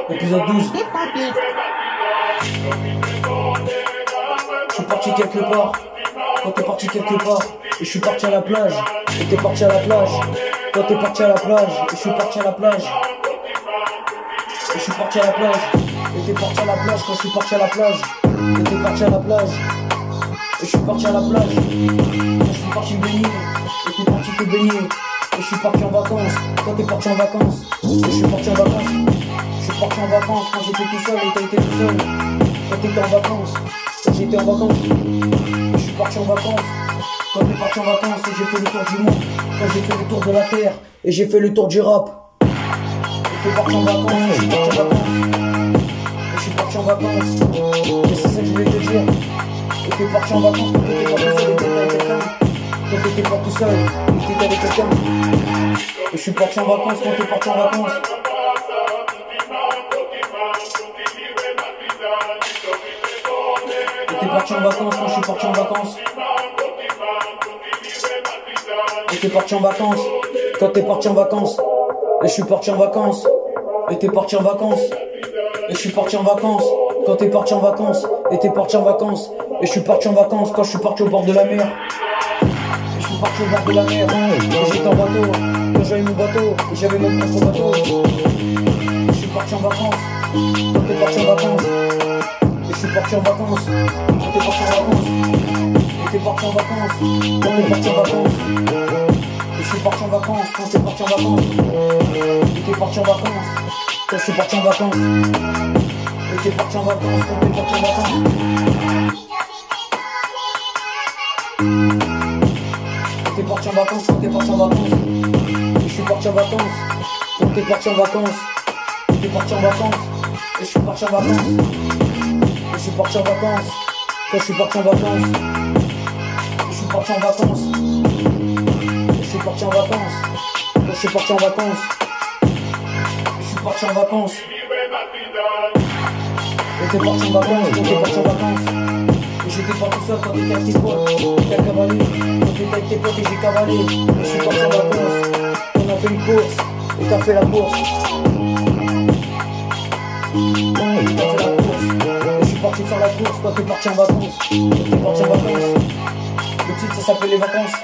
Épisode 12. Je suis parti quelque part. Quand t'es parti quelque part. Et je suis parti à la plage. Et t'es parti à la plage. Quand t'es parti à la plage. Et je suis parti à la plage. Et je suis parti à la plage. Et t'es parti à la plage. Quand je suis parti à la plage. Et t'es parti à la plage. Et je suis parti à la plage. Quand je suis parti baigner. Et t'es parti te baigner. Et je suis parti en vacances. Quand t'es parti en vacances. Et je suis parti en vacances. Je suis parti en vacances quand j'étais tout seul et t'as été tout seul. Quand t'étais en vacances. Quand j'étais en vacances. Et je suis parti en vacances. Quand t'es parti en vacances et j'ai fait le tour du monde. Quand j'ai fait le tour de la terre. Et j'ai fait le tour du rap. Et t'es parti en vacances et je suis parti en vacances. Et je suis parti en vacances. Et c'est ça que je voulais te dire. Et t'es parti en vacances quand t'étais pas tout seul et t'étais avec quelqu'un. Quand t'étais pas tout seul et t'étais avec quelqu'un. Et je suis parti en vacances quand t'es parti en vacances. Et t'es parti en vacances quand je suis parti en vacances. Et t'es parti en vacances quand t'es parti en vacances. Et je suis parti en vacances. Et t'es parti en vacances. Et je suis parti en vacances quand t'es parti en vacances. Et t'es parti en vacances. Et je suis parti en vacances quand je suis parti au bord de la mer. Et je suis parti au bord de la mer. Et j'étais en bateau. Quand j'avais mon bateau. Et j'avais mon propre bateau. Et je suis parti en vacances quand t'es parti en vacances. Et je suis parti en vacances quand t'es parti en vacances. Et t'es parti en vacances quand t'es parti en vacances. Et je suis parti en vacances quand t'es parti en vacances. Et t'es parti en vacances quand je suis parti en vacances. Et t'es parti en vacances quand t'es parti en vacances. Et t'es parti en vacances quand t'es parti en vacances. Et je suis parti en vacances quand t'es parti en vacances. Et t'es parti en vacances. Et je suis parti en vacances. Et je suis parti en vacances quand je suis parti en vacances. Et je suis parti en vacances. Et je suis parti en vacances quand je suis parti en vacances. Et je suis parti en vacances. Et t'es parti en vacances quand t'es parti en vacances. Et j'étais pas tout seul quand t'étais avec tes potes. T'as cavalé. Quand t'étais avec tes potes et j'ai cavalé. Et je suis parti en vacances. On a fait une course. Et t'as fait la course. Et t'as fait la course. Et je suis parti faire la course quand t'es parti en vacances. T'es parti en vacances. Le titre ça s'appelle les vacances.